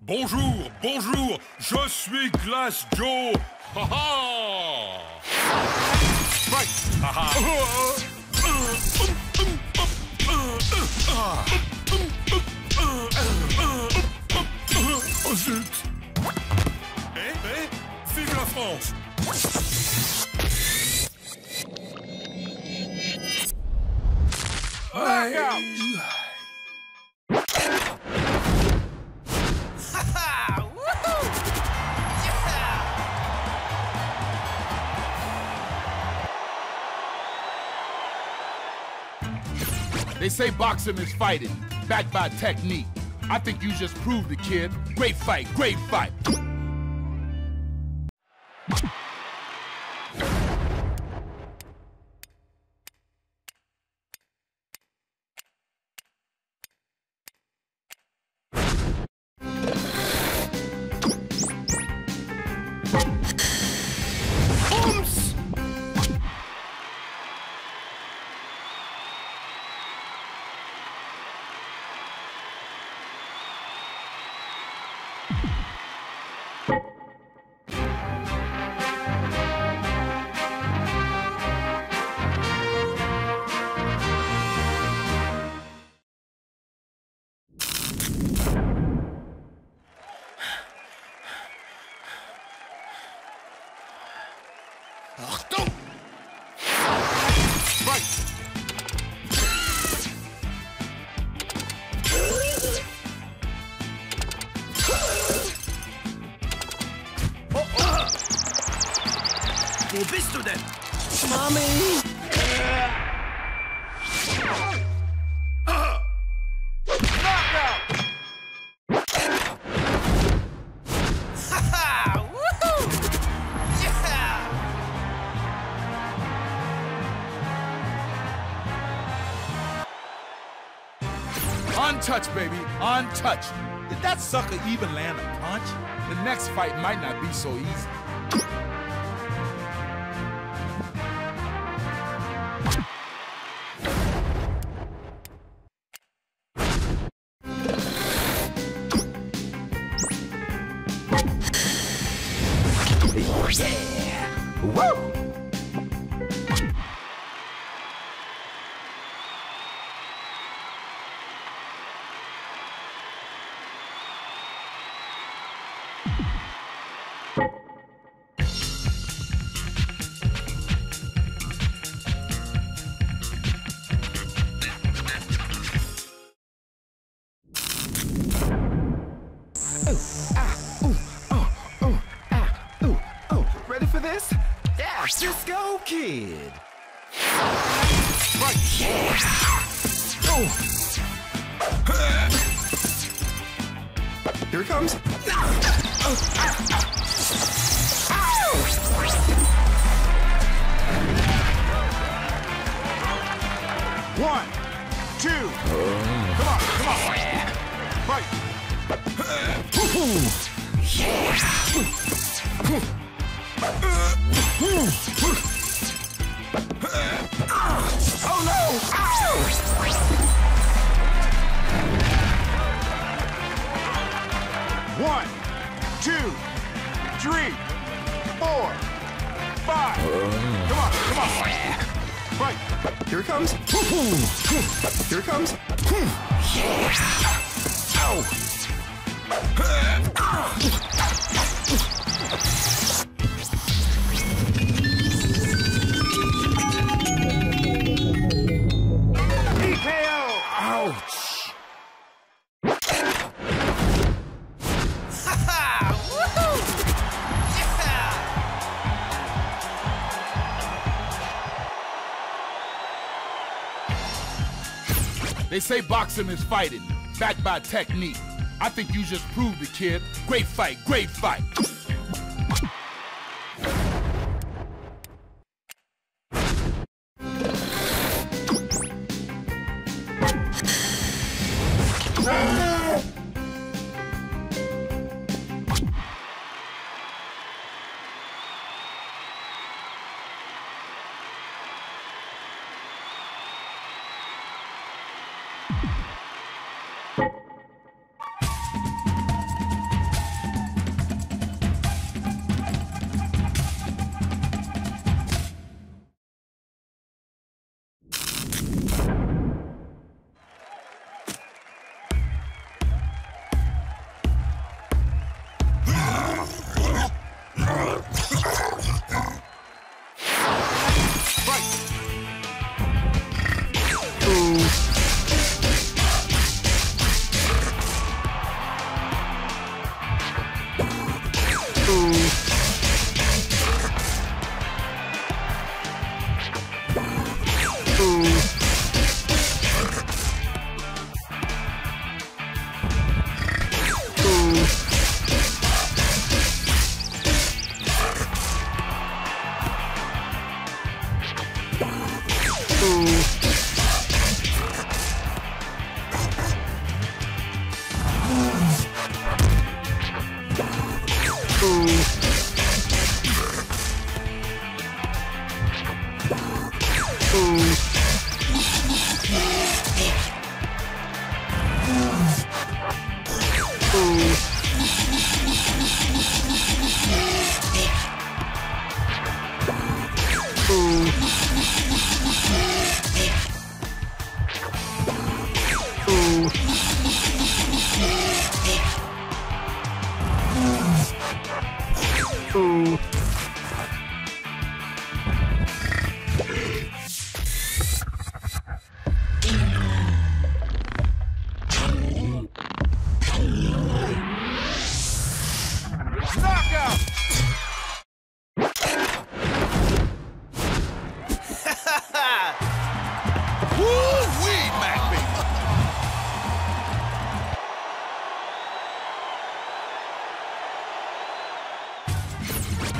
Bonjour, bonjour, je suis Glace Joe. Ha ha! Right. Ha ha. Oh zut! Vive la France! Knockout! They say boxing is fighting, backed by technique. I think you just proved it, kid. Great fight, great fight. Achtung! Right! Wo bist du denn? Mami! Untouched, baby, untouched. Did that sucker even land a punch? The next fight might not be so easy. Yeah! Woo! Ready for this? Yeah, Cisco Kid. Right! Yeah! Here it comes. One, two. Come on, come on. Right. Yeah! Oh no! One, two, three, 4, 5. Come on, come on. Right. Here it comes. Here it comes. Yeah! Ow! TKO! Ouch! They say boxing is fighting, backed by technique. I think you just proved it, kid. Great fight, great fight.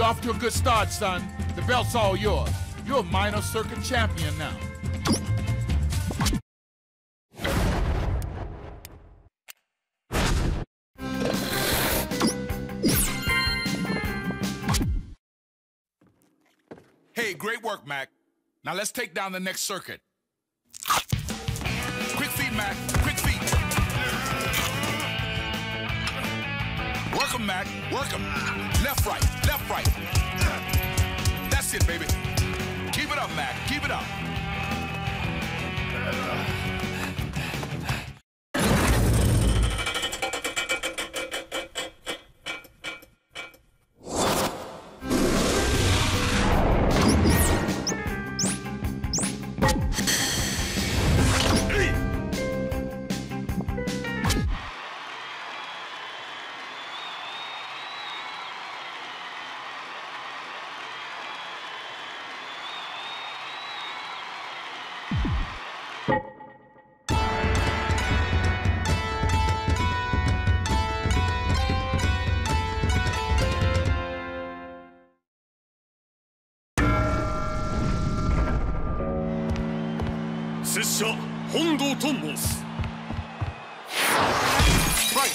You're off to a good start, son. The belt's all yours. You're a minor circuit champion now. Hey, great work, Mac. Now let's take down the next circuit. Quick feet, Mac. Quick feet. Work 'em, Mac. Work 'em. Left, right. Left, right. That's it, baby. Keep it up, Mac. Keep it up. Right.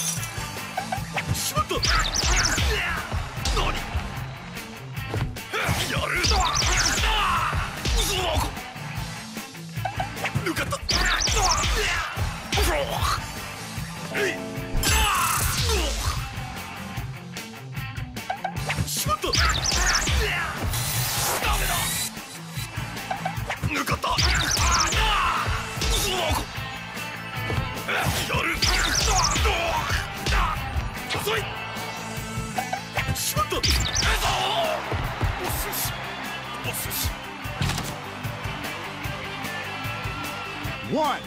One,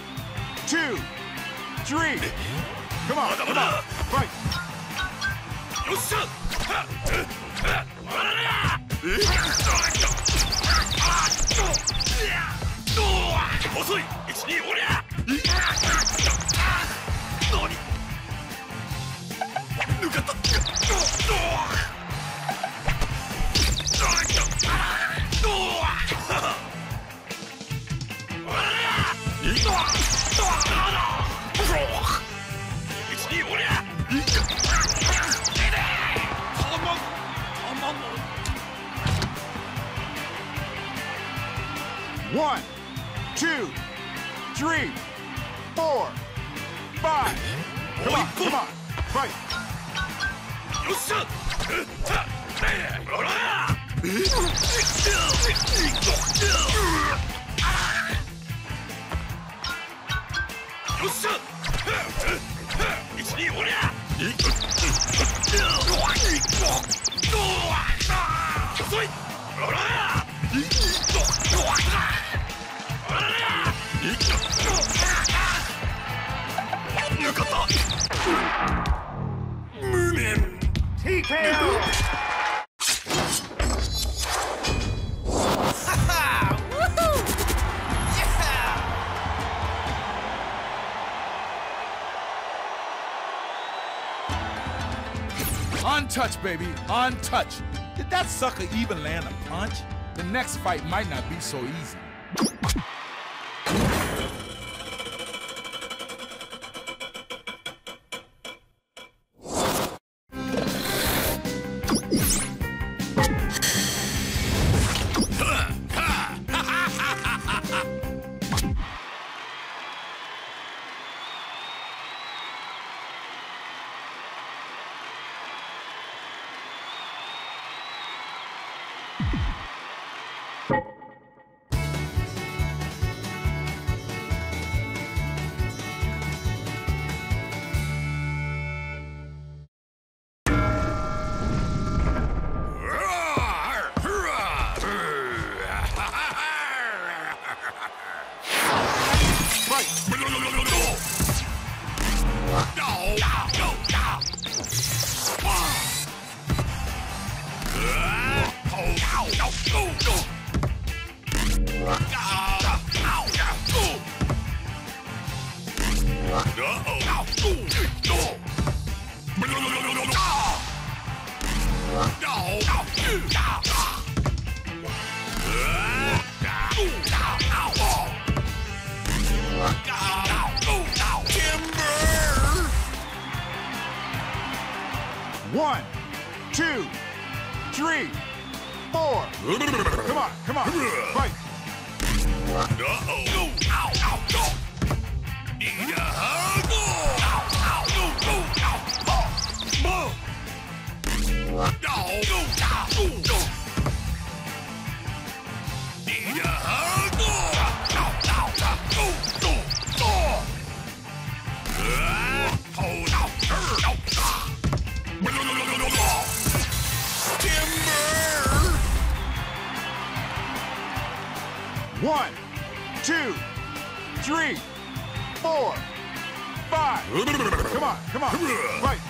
two, three. Come on, come on. Right. One, two, three, 4, 5. Come on, come on. Right. Untouched, baby. Untouched. Did that sucker even land a punch? The next fight might not be so easy. One, two, three, four. Come on, come on. Fight. One, two, three, four, five. Come on, come on. Fight.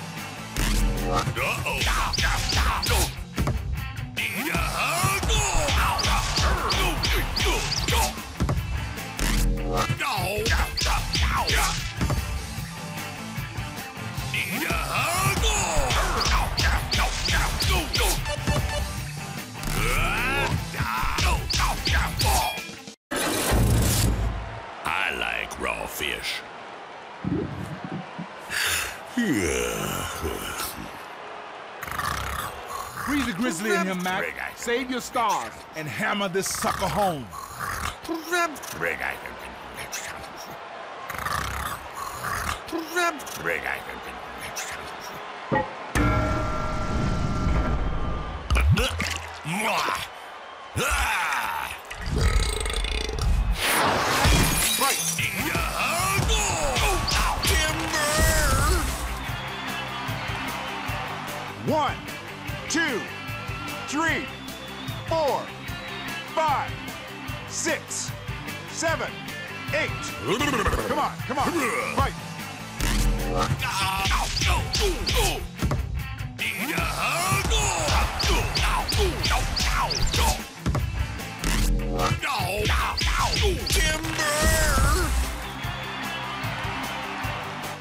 I like raw fish. Free the grizzly in him, Mac. Save your stars and hammer this sucker home. One, two, three, four, five, six, seven, eight. Come on, come on. Fight.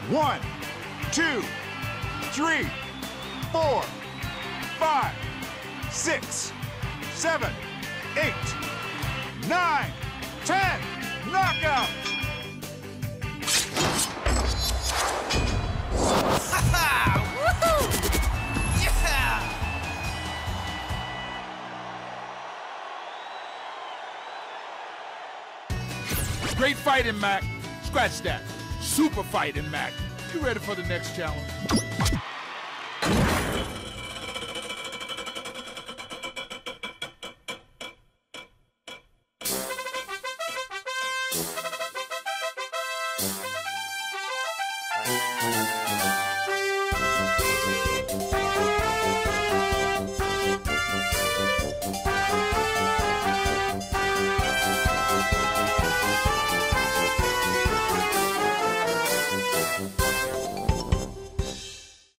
One, two, three, four, five, six, seven, eight, nine, 10. Knockout! Great fighting, Mac. Scratch that. Super fighting, Mac. You ready for the next challenge?